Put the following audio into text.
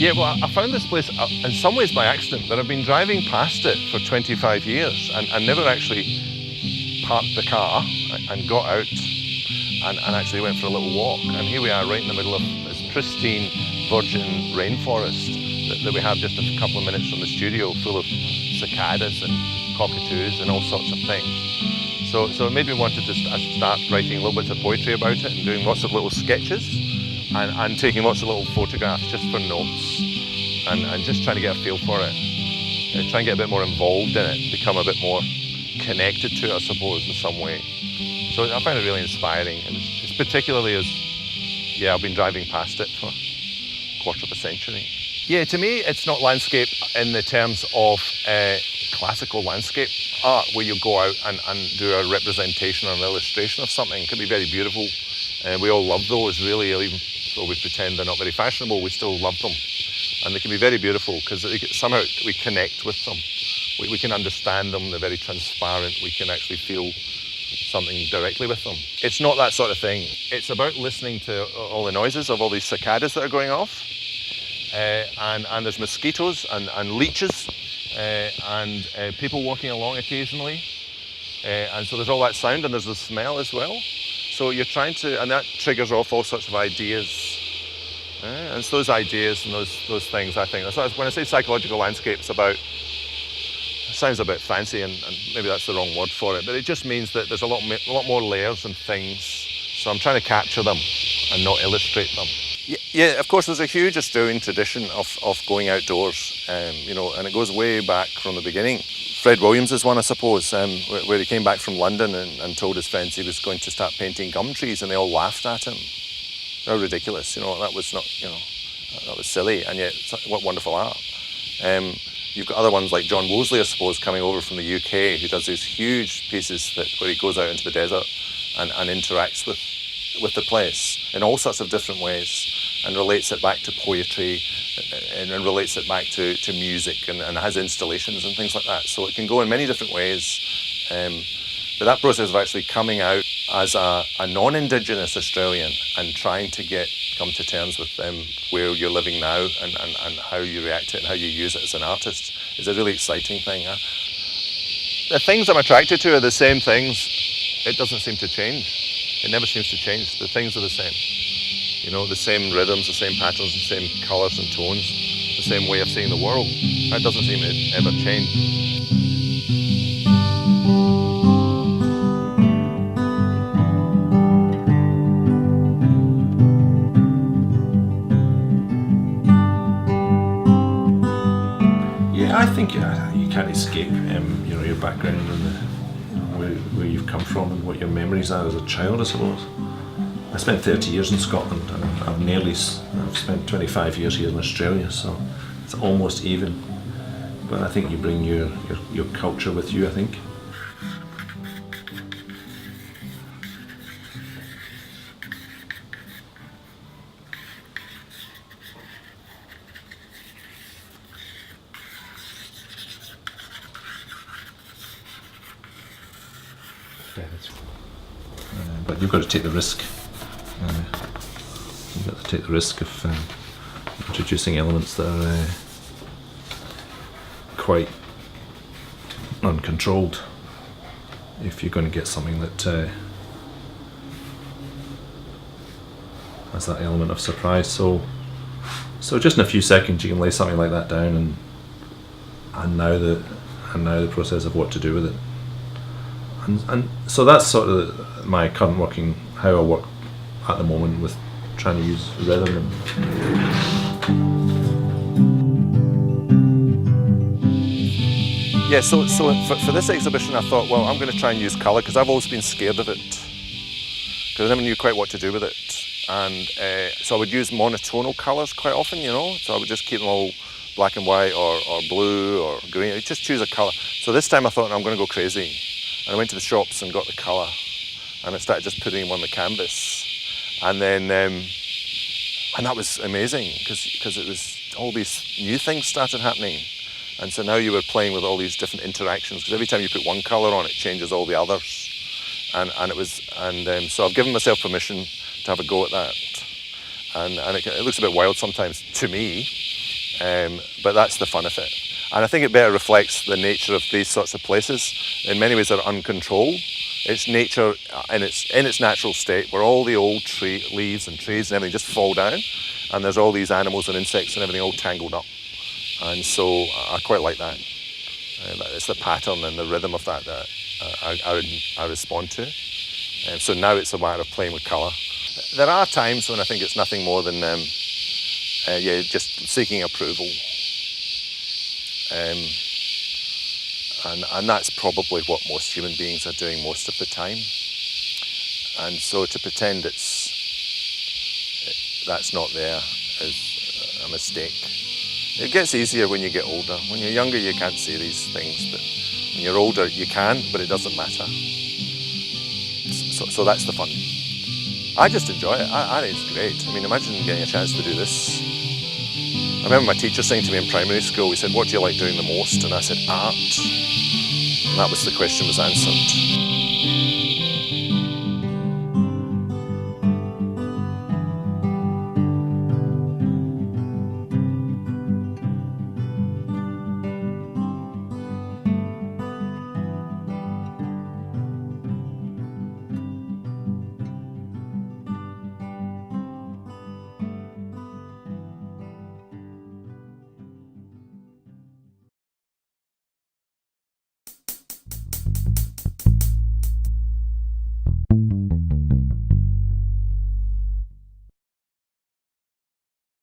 Yeah, well, I found this place in some ways by accident, but I've been driving past it for 25 years and never actually parked the car and got out and actually went for a little walk. And here we are right in the middle of this pristine virgin rainforest that we have just a couple of minutes from the studio, full of cicadas and cockatoos and all sorts of things. So it made me want to just start writing a little bit of poetry about it and doing lots of little sketches and taking lots of little photographs just for notes and just trying to get a feel for it. Try and get a bit more involved in it, become a bit more connected to it, I suppose, in some way. So I find it really inspiring, and it's particularly as, I've been driving past it for a quarter of a century. Yeah, to me, it's not landscape in the terms of classical landscape art, where you go out and do a representation or an illustration of something. It can be very beautiful, and we all love those, really, even though we pretend they're not very fashionable, we still love them. And they can be very beautiful because somehow we connect with them. We can understand them, they're very transparent, we can actually feel something directly with them. It's not that sort of thing. It's about listening to all the noises of all these cicadas that are going off. And there's mosquitoes and leeches and people walking along occasionally. And so there's all that sound and there's the smell as well. So you're trying to, and that triggers off all sorts of ideas. And it's those ideas and those things, I think. That's when I say psychological landscape, it's about, it sounds a bit fancy and maybe that's the wrong word for it, but it just means that there's a lot more layers and things. So I'm trying to capture them and not illustrate them. Yeah, of course, there's a huge Australian tradition of going outdoors, and it goes way back from the beginning. Fred Williams is one, I suppose, where he came back from London and told his friends he was going to start painting gum trees, and they all laughed at him. How ridiculous, that was not, that was silly, and yet what wonderful art. You've got other ones like John Woolsey, I suppose, coming over from the UK, who does these huge pieces where he goes out into the desert and interacts with the place in all sorts of different ways and relates it back to poetry and relates it back to music and has installations and things like that. So it can go in many different ways. But that process of actually coming out as a non-Indigenous Australian and trying to come to terms with where you're living now and how you react to it and how you use it as an artist is a really exciting thing. The things I'm attracted to are the same things. It doesn't seem to change. It never seems to change. The things are the same. The same rhythms, the same patterns, the same colours and tones, the same way of seeing the world. That doesn't seem to ever change. I think you can't escape your background and where you've come from and what your memories are as a child, I suppose. I spent 30 years in Scotland and I've spent 25 years here in Australia, so it's almost even. But I think you bring your culture with you, I think. But you've got to take the risk. You've got to take the risk of introducing elements that are quite uncontrolled if you're going to get something that has that element of surprise. So just in a few seconds you can lay something like that down and now the process of what to do with it. And so that's sort of my current working, how I work at the moment with trying to use rhythm. Yeah, so for this exhibition I thought, well, I'm going to try and use colour because I've always been scared of it because I never knew quite what to do with it. And so I would use monotonal colours quite often, so I would just keep them all black and white or blue or green. I'd just choose a colour. So this time I thought, I'm going to go crazy. And I went to the shops and got the colour and I started just putting them on the canvas. And then, and that was amazing because it was all these new things started happening. And so now you were playing with all these different interactions because every time you put one colour on, it changes all the others. So I've given myself permission to have a go at that. And it looks a bit wild sometimes to me, But that's the fun of it. And I think it better reflects the nature of these sorts of places. In many ways, they're uncontrolled. It's nature in its natural state, where all the old leaves and trees and everything just fall down, and there's all these animals and insects and everything all tangled up. And so I quite like that. It's the pattern and the rhythm of that I respond to. And so now it's a matter of playing with colour. There are times when I think it's nothing more than just seeking approval. And that's probably what most human beings are doing most of the time. And so to pretend that's not there is a mistake. It gets easier when you get older. When you're younger, you can't see these things, but when you're older, you can, but it doesn't matter. So that's the fun. I just enjoy it. I think it's great. I mean, imagine getting a chance to do this. I remember my teacher saying to me in primary school, he said, "What do you like doing the most?" And I said, "Art." And that was the question was answered.